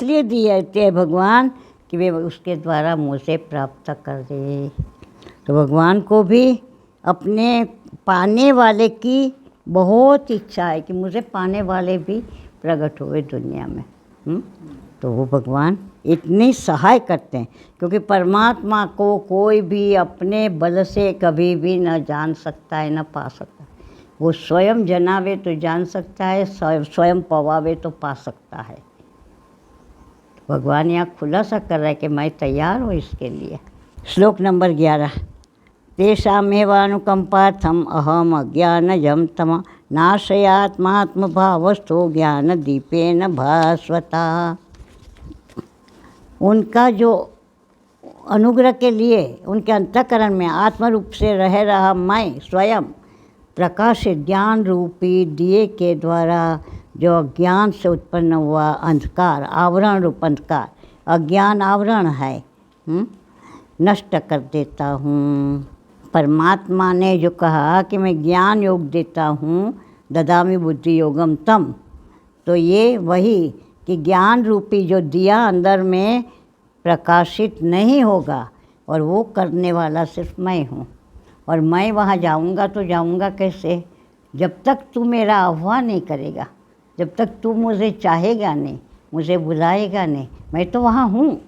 इसलिए दिए थे भगवान कि वे उसके द्वारा मुझे प्राप्त कर दे। तो भगवान को भी अपने पाने वाले की बहुत इच्छा है कि मुझे पाने वाले भी प्रकट हुए दुनिया में। तो वो भगवान इतनी सहाय करते हैं, क्योंकि परमात्मा को कोई भी अपने बल से कभी भी न जान सकता है न पा सकता है। वो स्वयं जनावे तो जान सकता है, स्वयं पवावे तो पा सकता है। तो भगवान यहाँ खुलासा कर रहा है कि मैं तैयार हूँ इसके लिए। श्लोक नंबर 11। तेषामेवानुकंपार्थम अहम अज्ञानजं तम नाशयात्मात्मभावस्थो ज्ञान दीपेन भास्वता। उनका जो अनुग्रह के लिए उनके अंतःकरण में आत्मरूप से रह रहा मैं स्वयं प्रकाशित ज्ञान रूपी दिए के द्वारा जो अज्ञान से उत्पन्न हुआ अंधकार, आवरण रूप अंधकार, अज्ञान आवरण है, नष्ट कर देता हूँ। परमात्मा ने जो कहा कि मैं ज्ञान योग देता हूँ, ददामि बुद्धि योगम तम, तो ये वही कि ज्ञान रूपी जो दिया अंदर में प्रकाशित नहीं होगा, और वो करने वाला सिर्फ मैं हूँ। और मैं वहाँ जाऊँगा तो जाऊँगा कैसे? जब तक तू मेरा आह्वान नहीं करेगा, जब तक तू मुझे चाहेगा नहीं, मुझे बुलाएगा नहीं, मैं तो वहाँ हूँ,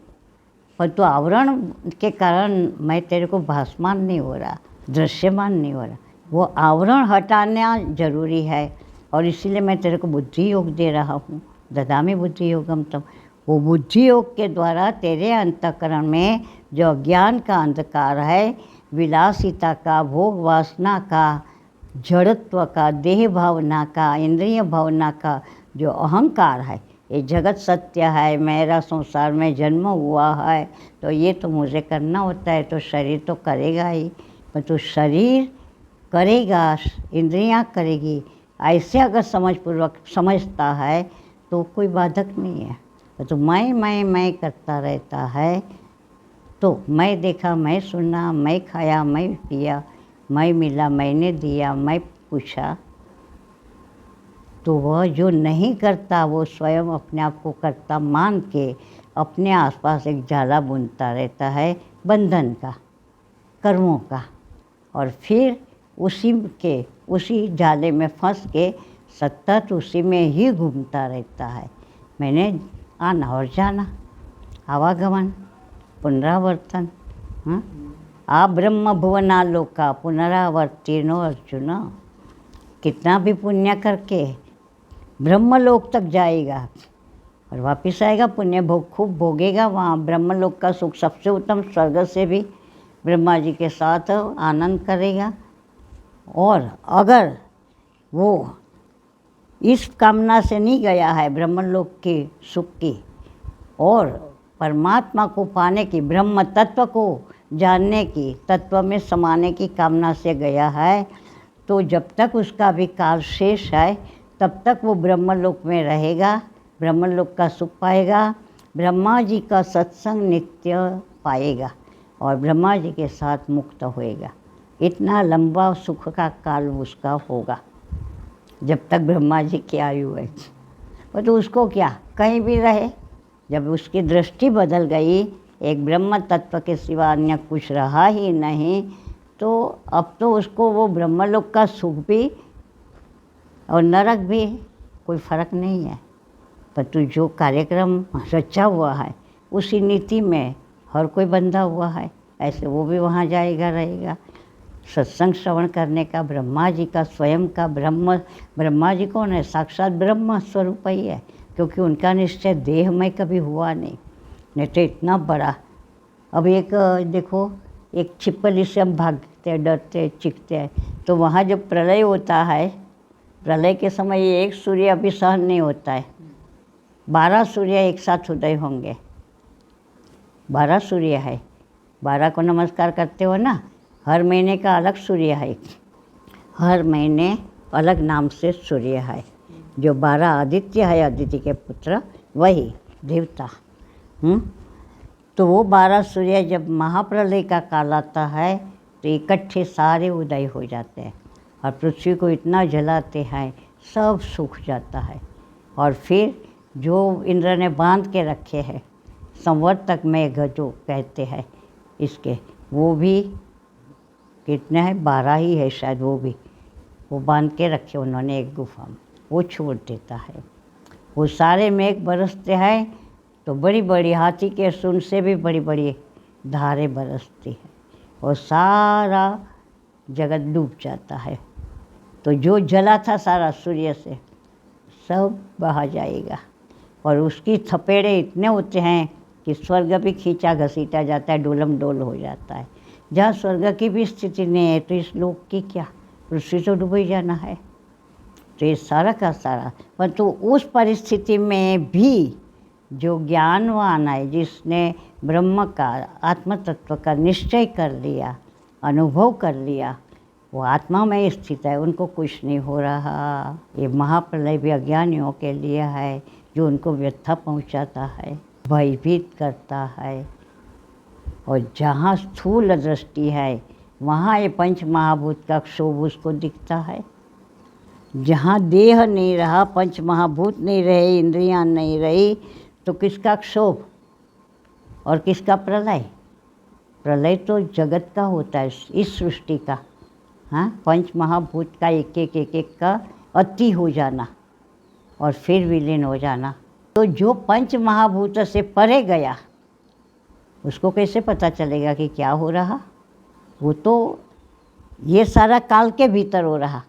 पर तो आवरण के कारण मैं तेरे को भासमान नहीं हो रहा, दृश्यमान नहीं हो रहा। वो आवरण हटाना जरूरी है, और इसीलिए मैं तेरे को बुद्धि योग दे रहा हूँ। ददामि बुद्धि योगम तम। वो बुद्धि योग के द्वारा तेरे अंतःकरण में जो ज्ञान का अंधकार है, विलासिता का, भोग वासना का, जड़त्व का, देह भावना का, इंद्रिय भावना का जो अहंकार है, ये जगत सत्य है, मेरा संसार में जन्म हुआ है, तो ये तो मुझे करना होता है, तो शरीर तो करेगा ही, पर तो शरीर करेगा, इंद्रियां करेगी, ऐसे अगर समझपूर्वक समझता है तो कोई बाधक नहीं है। तो मैं करता रहता है, तो मैं देखा, मैं सुना, मैं खाया, मैं पिया, मैं मिला, मैंने दिया, मैं पूछा, तो वह जो नहीं करता वो स्वयं अपने आप को करता मान के अपने आसपास एक जाला बुनता रहता है बंधन का, कर्मों का, और फिर उसी जाले में फंस के सतत उसी में ही घूमता रहता है। मैंने आना और जाना, आवागमन, पुनरावर्तन। आ ब्रह्म भुवनालोका पुनरावर्तिनो अर्जुन। कितना भी पुण्य करके ब्रह्मलोक तक जाएगा और वापस आएगा, पुण्य भोग खूब भोगेगा, वहाँ ब्रह्मलोक का सुख सबसे उत्तम, स्वर्ग से भी ब्रह्मा जी के साथ आनंद करेगा। और अगर वो इस कामना से नहीं गया है ब्रह्मलोक के सुख की और परमात्मा को पाने की, ब्रह्म तत्व को जानने की, तत्व में समाने की कामना से गया है, तो जब तक उसका भी काल शेष है तब तक वो ब्रह्मलोक में रहेगा, ब्रह्मलोक का सुख पाएगा, ब्रह्मा जी का सत्संग नित्य पाएगा और ब्रह्मा जी के साथ मुक्त होएगा। इतना लंबा सुख का काल उसका होगा जब तक ब्रह्मा जी की आयु है। वो तो उसको क्या, कहीं भी रहे, जब उसकी दृष्टि बदल गई, एक ब्रह्म तत्व के सिवा अन्य कुछ रहा ही नहीं, तो अब तो उसको वो ब्रह्मलोक का सुख भी और नरक भी कोई फर्क नहीं है। पर तू जो कार्यक्रम रचा हुआ है उसी नीति में हर कोई बंधा हुआ है, ऐसे वो भी वहाँ जाएगा, रहेगा। सत्संग श्रवण करने का, ब्रह्मा जी का स्वयं का ब्रह्मा जी कौन है? साक्षात ब्रह्म स्वरूप ही है, क्योंकि उनका निश्चय देह में कभी हुआ नहीं तो इतना बड़ा। अब एक देखो, एक छिपकली से हम भागते, डरते, चीखते हैं, तो वहाँ जब प्रलय होता है, प्रलय के समय ये एक सूर्य अभी सहन नहीं होता है, 12 सूर्य एक साथ उदय होंगे। 12 सूर्य है, 12 को नमस्कार करते हो ना, हर महीने का अलग सूर्य है, हर महीने अलग नाम से सूर्य है। जो 12 आदित्य है, आदित्य के पुत्र, वही देवता। तो वो 12 सूर्य जब महाप्रलय का काल आता है तो इकट्ठे सारे उदय हो जाते हैं और पृथ्वी को इतना जलाते हैं, सब सूख जाता है। और फिर जो इंद्र ने बांध के रखे हैं, संवर्तक मेघ जो कहते हैं इसके, वो भी कितने हैं, 12 ही है शायद, वो बांध के रखे उन्होंने एक गुफा में, वो छोड़ देता है। वो सारे मेघ बरसते हैं तो बड़ी बड़ी हाथी के सूंड से भी बड़ी बड़ी धारें बरसती है और सारा जगत डूब जाता है। तो जो जला था सारा सूर्य से सब बहा जाएगा और उसकी थपेड़े इतने होते हैं कि स्वर्ग भी खींचा घसीटा जाता है, डोलम डोल हो जाता है। जहाँ स्वर्ग की भी स्थिति नहीं है तो इस लोक की क्या, पृथ्वी तो डूब ही जाना है। तो ये सारा का सारा, परंतु उस परिस्थिति में भी जो ज्ञानवान है, जिसने ब्रह्म का, आत्म तत्व का निश्चय कर लिया, अनुभव कर लिया, वो आत्मा में स्थित है, उनको कुछ नहीं हो रहा। ये महाप्रलय भी अज्ञानियों के लिए है, जो उनको व्यथा पहुंचाता है, भयभीत करता है। और जहाँ स्थूल दृष्टि है वहाँ ये पंच महाभूत का क्षोभ उसको दिखता है। जहाँ देह नहीं रहा, पंच महाभूत नहीं रहे, इंद्रियां नहीं रही, तो किसका क्षोभ और किसका प्रलय? प्रलय तो जगत का होता है, इस सृष्टि का। हाँ, पंच महाभूत का एक एक का अति हो जाना और फिर विलीन हो जाना। तो जो पंच महाभूत से परे गया उसको कैसे पता चलेगा कि क्या हो रहा? वो तो ये सारा काल के भीतर हो रहा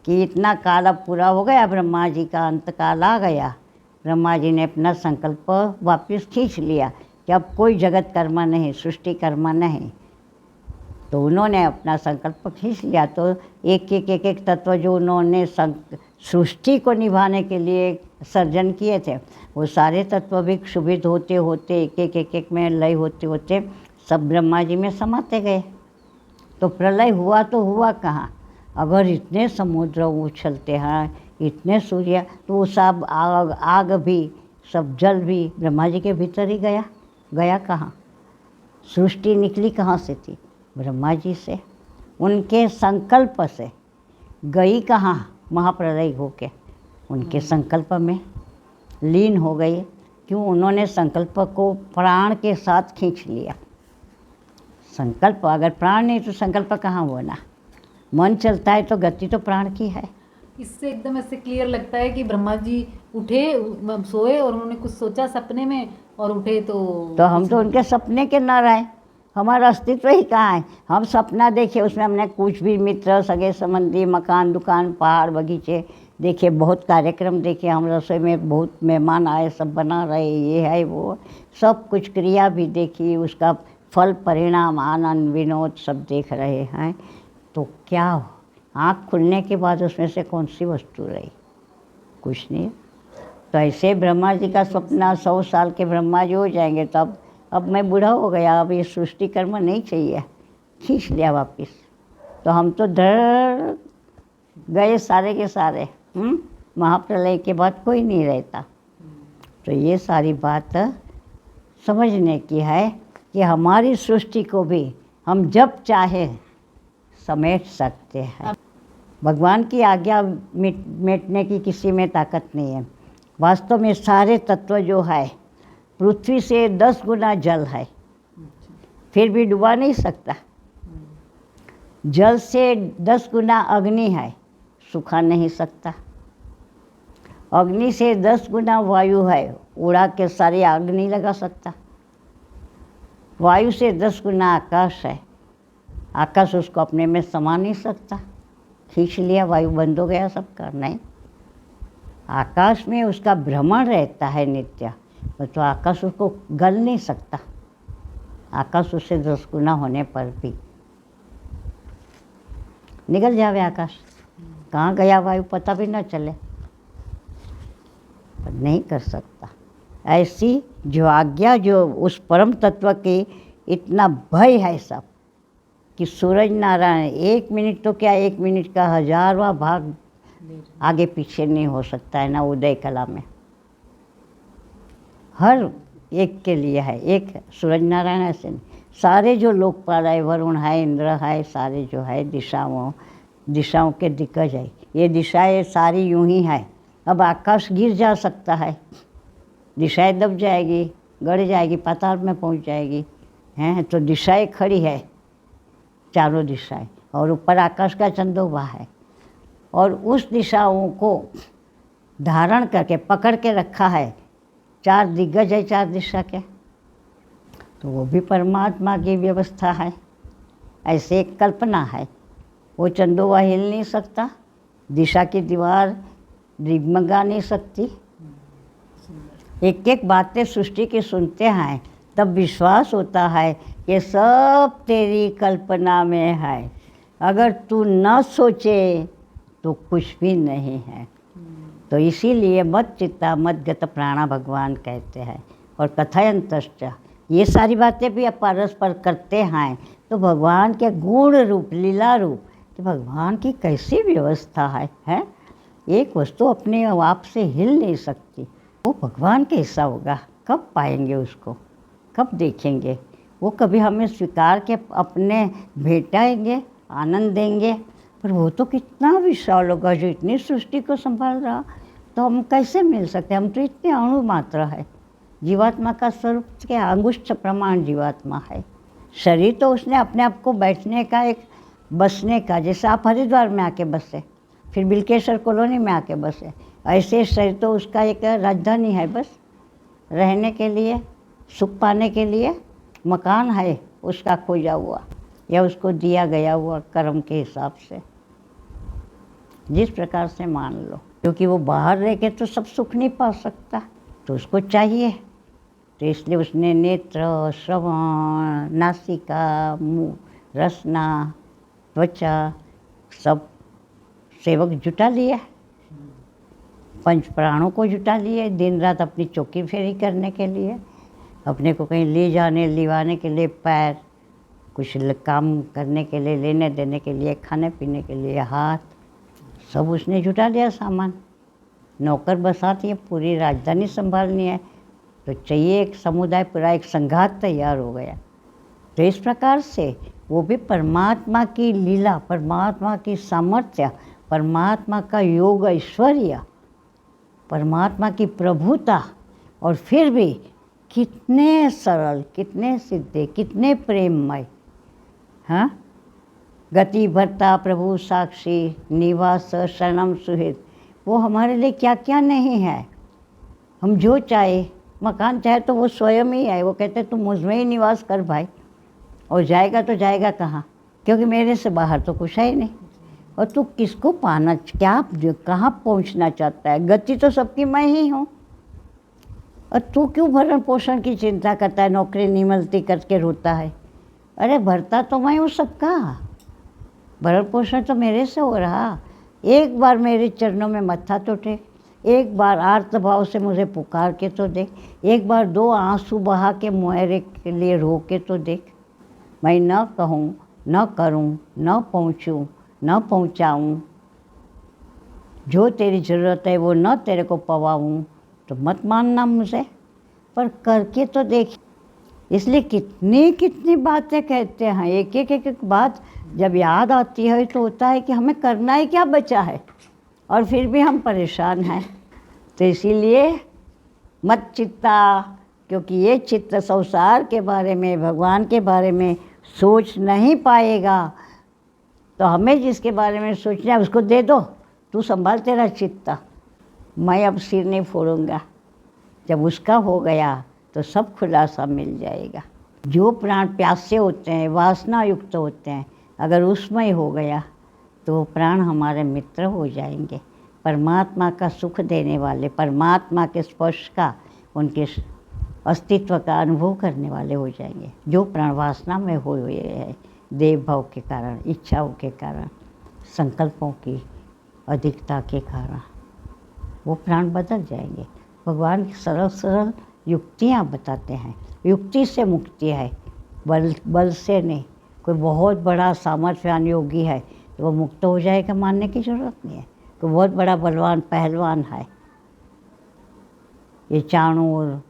कि इतना काल अब पूरा हो गया, ब्रह्मा जी का अंत काल आ गया, ब्रह्मा जी ने अपना संकल्प वापस खींच लिया कि अब कोई जगत कर्म नहीं, सृष्टि कर्म नहीं। तो उन्होंने अपना संकल्प खींच लिया। तो एक तत्व जो उन्होंने सृष्टि को निभाने के लिए सर्जन किए थे, वो सारे तत्व भी क्षुभित होते होते एक में लय होते होते सब ब्रह्मा जी में समाते गए। तो प्रलय हुआ तो हुआ कहाँ? अगर इतने समुद्र उछलते हैं, इतने सूर्य, तो वो सब आग भी, सब जल भी ब्रह्मा जी के भीतर ही गया कहाँ? सृष्टि निकली कहाँ से थी? ब्रह्मा जी से, उनके संकल्प से गई कहाँ? महाप्रलय होके उनके संकल्प में लीन हो गई। क्यों? उन्होंने संकल्प को प्राण के साथ खींच लिया। संकल्प अगर प्राण नहीं तो संकल्प कहाँ होना? मन चलता है तो गति तो प्राण की है। इससे एकदम ऐसे क्लियर लगता है कि ब्रह्मा जी उठे, सोए और उन्होंने कुछ सोचा सपने में और उठे। तो हम तो उनके सपने के न रहे, हमारा अस्तित्व ही कहाँ है? हम सपना देखे, उसमें हमने कुछ भी मित्र, सगे संबंधी, मकान, दुकान, पहाड़, बगीचे देखे, बहुत कार्यक्रम देखे, हम रसोई में बहुत मेहमान आए, सब बना रहे, ये है वो, सब कुछ क्रिया भी देखी, उसका फल परिणाम, आनंद, विनोद सब देख रहे हैं। तो क्या आँख खुलने के बाद उसमें से कौन सी वस्तु रही? कुछ नहीं। तो ऐसे ब्रह्मा जी का सपना, 100 साल के ब्रह्मा जी हो जाएंगे, तब अब मैं बूढ़ा हो गया, अब ये सृष्टि कर्म नहीं चाहिए, खींच लिया वापस। तो हम तो डर गए सारे के सारे। महाप्रलय के बाद कोई नहीं रहता। तो ये सारी बात समझने की है कि हमारी सृष्टि को भी हम जब चाहे समेट सकते हैं। भगवान की आज्ञा मेटने की किसी में ताकत नहीं है। वास्तव में सारे तत्व जो है, पृथ्वी से 10 गुना जल है, फिर भी डुबा नहीं सकता। जल से 10 गुना अग्नि है, सुखा नहीं सकता। अग्नि से 10 गुना वायु है, उड़ा के सारी आग नहीं लगा सकता। वायु से 10 गुना आकाश है, आकाश उसको अपने में समा नहीं सकता। खींच लिया, वायु बंद हो गया सबका, नहीं। आकाश में उसका भ्रमण रहता है नित्य, तो आकाश उसको गल नहीं सकता। आकाश उससे 10 गुना होने पर भी निकल जावे आकाश, कहाँ गया वायु पता भी न चले, पर नहीं कर सकता। ऐसी जो आज्ञा, जो उस परम तत्व के इतना भय है सब, कि सूरज नारायण 1 मिनट तो क्या, 1 मिनट का 1000वां भाग आगे पीछे नहीं हो सकता है ना उदय कला में। हर एक के लिए है, एक सूरज नारायण ऐसे नहीं, सारे जो लोकपाल है, वरुण है, इंद्र है, सारे जो है दिशाओं के दिग्गज है। ये दिशाएं सारी यूं ही है, अब आकाश गिर जा सकता है, दिशाएं दब जाएगी, गड़ जाएगी, पाताल में पहुंच जाएगी, हैं तो दिशाएं खड़ी है, चारों दिशाएं, और ऊपर आकाश का चंदोबा है, और उस दिशाओं को धारण करके पकड़ के रखा है, 4 दिग्गज है 4 दिशा के, तो वो भी परमात्मा की व्यवस्था है। ऐसे एक कल्पना है, वो चंदोबा हिल नहीं सकता, दिशा की दीवार डिगमगा नहीं सकती। एक एक बातें सृष्टि की सुनते हैं तब विश्वास होता है कि सब तेरी कल्पना में है, अगर तू न सोचे तो कुछ भी नहीं है। तो इसीलिए मत चित्ता मत गत प्राणा भगवान कहते हैं। और कथयंतश्च, ये सारी बातें भी आप परस्पर करते हैं तो भगवान के गुण रूप लीला रूप कि भगवान की कैसी व्यवस्था है? एक वस्तु अपने आप से हिल नहीं सकती, वो भगवान कैसा होगा? कब पाएंगे उसको, कब देखेंगे? वो कभी हमें स्वीकार के अपने भेटाएंगे, आनंद देंगे, पर वो तो कितना विशाल होगा जो इतनी सृष्टि को संभाल रहा, तो हम कैसे मिल सकते? हम तो इतने अणु मात्र है, जीवात्मा का स्वरूप के अंगुष्ठ प्रमाण जीवात्मा है। शरीर तो उसने अपने आप को बैठने का, एक बसने का, जैसे आप हरिद्वार में आके बसे, फिर बिल्केश्वर कॉलोनी में आके बसे, ऐसे शरीर तो उसका एक राजधानी है, बस रहने के लिए, सुख पाने के लिए मकान है उसका खोजा हुआ या उसको दिया गया हुआ कर्म के हिसाब से, जिस प्रकार से मान लो, क्योंकि वो बाहर रह के तो सब सुख नहीं पा सकता, तो उसको चाहिए, तो इसलिए उसने नेत्र, श्रवण, नासिका, मुँह, रसना, त्वचा, सब सेवक जुटा लिए, 5 प्राणों को जुटा लिए, दिन रात अपनी चौकी फेरी करने के लिए, अपने को कहीं ले जाने लिवाने के लिए पैर, कुछ काम करने के लिए, लेने देने के लिए, खाने पीने के लिए हाथ, सब उसने जुटा लिया सामान। नौकर बसाती है, पूरी राजधानी संभालनी है, तो चाहिए एक समुदाय, पूरा एक संघात तैयार हो गया। तो इस प्रकार से वो भी परमात्मा की लीला, परमात्मा की सामर्थ्य, परमात्मा का योग ऐश्वर्य, परमात्मा की प्रभुता, और फिर भी कितने सरल, कितने सीधे, कितने प्रेममय, हाँ। गति भरता प्रभु साक्षी, निवास शरणम सुहृद, वो हमारे लिए क्या क्या नहीं है। हम जो चाहे, मकान चाहे तो वो स्वयं ही है, वो कहते तू मुझ में ही निवास कर भाई, और जाएगा तो जाएगा कहाँ, क्योंकि मेरे से बाहर तो कुछ है ही नहीं। और तू किसको पाना, क्या कहाँ पहुँचना चाहता है? गति तो सबकी मैं ही हूँ, और तू क्यों भरण पोषण की चिंता करता है, नौकरी नहीं मिलती करके रोता है? अरे भरता तो मैं हूँ सबका, भरण पोषण तो मेरे से हो रहा। एक बार मेरे चरणों में मत्था तो टेक, एक बार आर्त भाव से मुझे पुकार के तो देख, एक बार 2 आंसू बहा के मुहरे के लिए रो के तो देख। मैं न कहूँ, न करूँ, न पहुँचूँ, न पहुँचाऊँ, जो तेरी ज़रूरत है वो न तेरे को पवाऊँ, तो मत मानना मुझे, पर करके तो देख। इसलिए कितनी कितनी बातें कहते हैं, एक एक बात जब याद आती है तो होता है कि हमें करना ही क्या बचा है, और फिर भी हम परेशान हैं। तो इसीलिए मत चित्ता, क्योंकि ये चित्त संसार के बारे में, भगवान के बारे में सोच नहीं पाएगा, तो हमें जिसके बारे में सोचना है उसको दे दो, तू संभाल तेरा चित्त, मैं अब सिर नहीं फोड़ूंगा। जब उसका हो गया तो सब खुलासा मिल जाएगा। जो प्राण प्यासे होते हैं, वासना युक्त होते हैं, अगर उसमें हो गया तो वो प्राण हमारे मित्र हो जाएंगे, परमात्मा का सुख देने वाले, परमात्मा के स्पर्श का, उनके अस्तित्व का अनुभव करने वाले हो जाएंगे। जो प्राण वासना में हुए हुए हैं, देव भाव के कारण, इच्छाओं के कारण, संकल्पों की अधिकता के कारण, वो प्राण बदल जाएंगे। भगवान सरल सरल युक्तियाँ बताते हैं, युक्ति से मुक्ति है, बल से नहीं। कोई बहुत बड़ा सामर्थ्यवान योगी है तो वो मुक्त हो जाएगा, मानने की ज़रूरत नहीं है। कोई बहुत बड़ा बलवान पहलवान है, ये चाणूर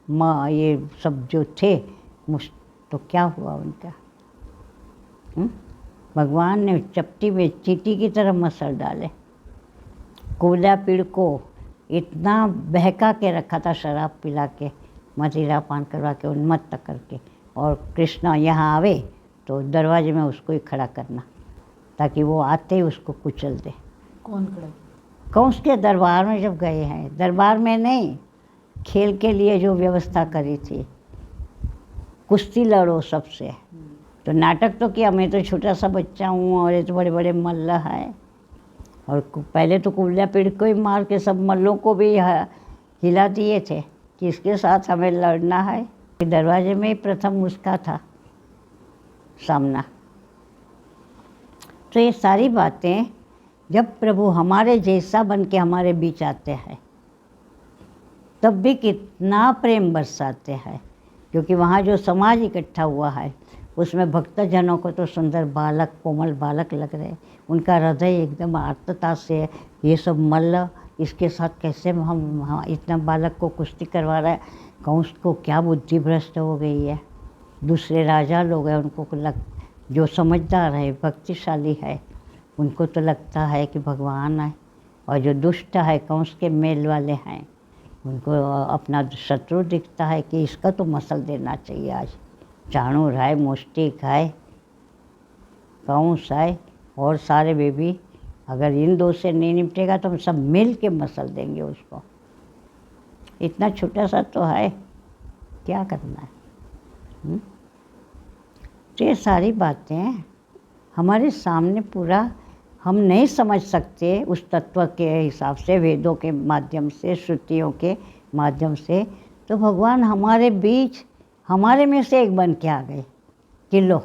ये सब जो थे, तो क्या हुआ उनका? भगवान ने चपटी में चींटी की तरह मसल डाले। कोयला पीड़ को इतना बहका के रखा था, शराब पिला के, मदिरा पान करवा के, उन्मत्त करके, और कृष्ण यहाँ आवे तो दरवाजे में उसको ही खड़ा करना ताकि वो आते ही उसको कुचल दे। कौन खड़ा? कंस के दरबार में जब गए हैं, दरबार में नहीं, खेल के लिए जो व्यवस्था करी थी, कुश्ती लड़ो सबसे, तो नाटक तो किया, मैं तो छोटा सा बच्चा हूँ और ये तो बड़े बड़े मल्ल हैं, और पहले तो कुल्ला पीड़ को ही मार के सब मल्लों को भी हिला दिए थे कि इसके साथ हमें लड़ना है। दरवाजे में ही प्रथम उसका था सामना। तो ये सारी बातें जब प्रभु हमारे जैसा बन के हमारे बीच आते हैं तब भी कितना प्रेम बरसाते हैं, क्योंकि वहाँ जो समाज इकट्ठा हुआ है उसमें भक्तजनों को तो सुंदर बालक, कोमल बालक लग रहे, उनका हृदय एकदम आर्तता से, ये सब मल्ल इसके साथ कैसे हम इतना बालक को कुश्ती करवा रहे हैं, कंस को क्या बुद्धि भ्रष्ट हो गई है। दूसरे राजा लोग हैं, उनको जो समझदार है, भक्तिशाली है, उनको तो लगता है कि भगवान है, और जो दुष्ट है, कंस के मेल वाले हैं, उनको अपना शत्रु दिखता है कि इसका तो मसल देना चाहिए आज। चाणूर है, मुष्टिक है, कंस है, और सारे बेबी, अगर इन दो से नहीं निपटेगा तो हम सब मिल के मसल देंगे उसको। इतना छोटा सा तो है, क्या करना है। तो ये सारी बातें हमारे सामने पूरा हम नहीं समझ सकते उस तत्व के हिसाब से, वेदों के माध्यम से, श्रुतियों के माध्यम से, तो भगवान हमारे बीच, हमारे में से एक बन के आ गए कि लो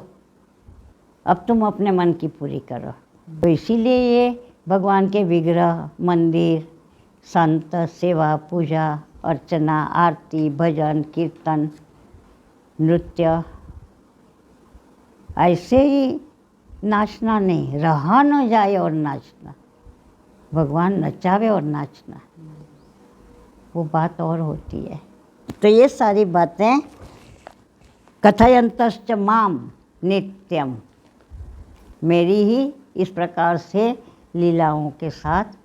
अब तुम अपने मन की पूरी करो। तो इसीलिए ये भगवान के विग्रह, मंदिर, संत, सेवा, पूजा, अर्चना, आरती, भजन, कीर्तन, नृत्य, ऐसे ही नाचना नहीं, रहा न जाए और नाचना, भगवान नचावे और नाचना, वो बात और होती है। तो ये सारी बातें कथयंतश्च माम नित्यम, मेरी ही इस प्रकार से लीलाओं के साथ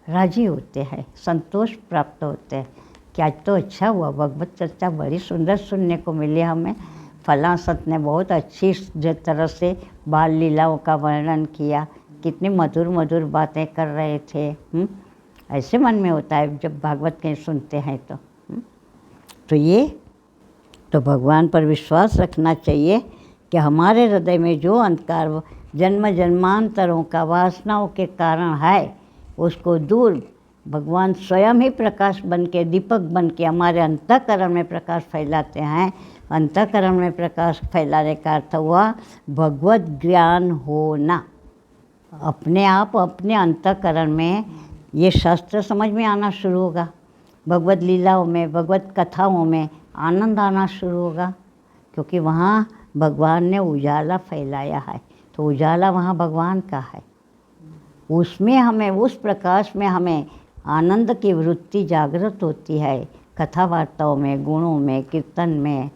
राजी होते हैं, संतोष प्राप्त होते हैं कि आज तो अच्छा हुआ, भगवत चर्चा बड़ी सुंदर सुनने को मिली हमें। फलां संत ने बहुत अच्छी तरह से बाल लीलाओं का वर्णन किया, कितनी मधुर मधुर बातें कर रहे थे। ऐसे मन में होता है जब भागवत कहीं सुनते हैं तो ये तो भगवान पर विश्वास रखना चाहिए कि हमारे हृदय में जो अंधकार जन्म जन्मांतरों का वासनाओं के कारण है, उसको दूर भगवान स्वयं ही प्रकाश बन के, दीपक बन के हमारे अंतःकरण में प्रकाश फैलाते हैं। अंतःकरण में प्रकाश फैलाने का अर्थ हुआ भगवत ज्ञान होना। अपने आप अपने अंतःकरण में ये शास्त्र समझ में आना शुरू होगा, भगवत लीलाओं में, भगवत कथाओं में आनंद आना शुरू होगा, क्योंकि वहाँ भगवान ने उजाला फैलाया है। तो उजाला वहाँ भगवान का है, उसमें हमें, उस प्रकाश में हमें आनंद की वृत्ति जागृत होती है, कथा वार्ताओं में, गुणों में, कीर्तन में।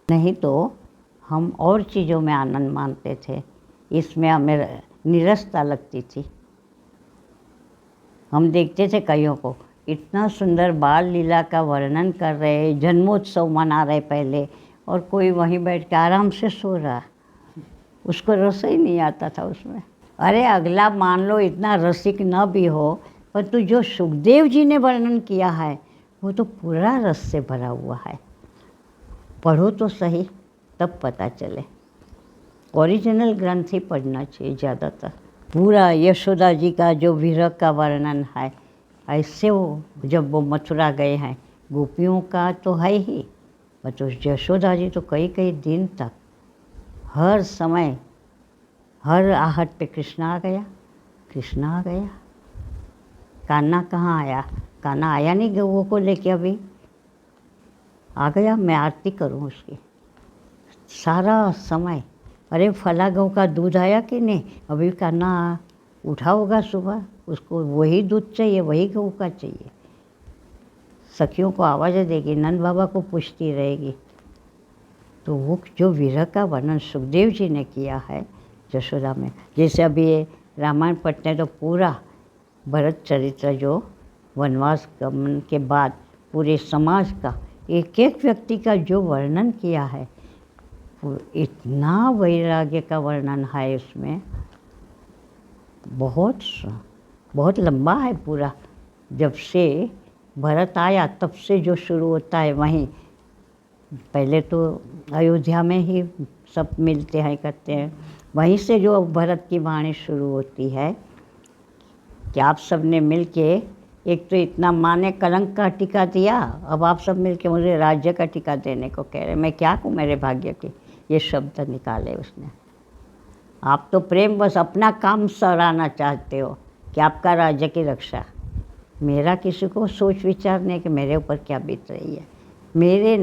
नहीं तो हम और चीज़ों में आनंद मानते थे, इसमें हमें निरसता लगती थी। हम देखते थे कईयों को इतना सुंदर बाल लीला का वर्णन कर रहे, जन्मोत्सव मना रहे पहले, और कोई वहीं बैठ के आराम से सो रहा, उसको रस ही नहीं आता था उसमें। अरे अगला मान लो इतना रसिक न भी हो, परंतु जो सुखदेव जी ने वर्णन किया है वो तो पूरा रस से भरा हुआ है। पढ़ो तो सही, तब पता चले। ओरिजिनल ग्रंथ ही पढ़ना चाहिए ज़्यादातर। पूरा यशोदा जी का जो विरह का वर्णन है, ऐसे वो जब वो मथुरा गए हैं, गोपियों का तो है ही, पर तो यशोदा जी तो कई कई दिन तक हर समय हर आहट पे कृष्णा आ गया, कृष्णा आ गया। कान्हा कहाँ आया? कान्हा आया नहीं गऊओं को लेके, अभी आ गया, मैं आरती करूँ उसकी। सारा समय, अरे फला गऊ का दूध आया कि नहीं, अभी कान्हा उठा होगा सुबह, उसको वही दूध चाहिए, वही गऊ का चाहिए। सखियों को आवाज़ें देगी, नंद बाबा को पूछती रहेगी। तो वो जो विरह का वर्णन सुखदेव जी ने किया है यशोदा में, जैसे अभी ये रामायण पढ़ते हैं तो पूरा भरत चरित्र जो वनवास गमन के बाद पूरे समाज का एक एक व्यक्ति का जो वर्णन किया है, वो इतना वैराग्य का वर्णन है उसमें, बहुत लंबा है पूरा। जब से भरत आया तब से जो शुरू होता है वहीं, पहले तो अयोध्या में ही सब मिलते हैं करते हैं, वहीं से जो भरत की वाणी शुरू होती है कि आप सब ने मिलके, एक तो इतना माँ ने कलंक का टीका दिया, अब आप सब मिलके मुझे राज्य का टीका देने को कह रहे, मैं क्या कहूँ मेरे भाग्य के, ये शब्द निकाले उसने। आप तो प्रेम बस अपना काम सराहना चाहते हो कि आपका राज्य की रक्षा, मेरा किसी को सोच विचार नहीं कि मेरे ऊपर क्या बीत रही है। मेरे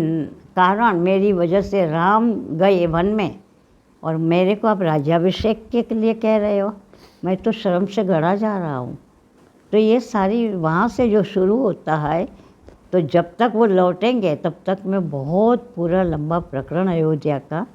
कारण, मेरी वजह से राम गए वन में और मेरे को आप राज्याभिषेक के लिए कह रहे हो, मैं तो शर्म से गड़ा जा रहा हूँ। तो ये सारी वहाँ से जो शुरू होता है, तो जब तक वो लौटेंगे तब तक मैं बहुत पूरा लंबा प्रकरण अयोध्या का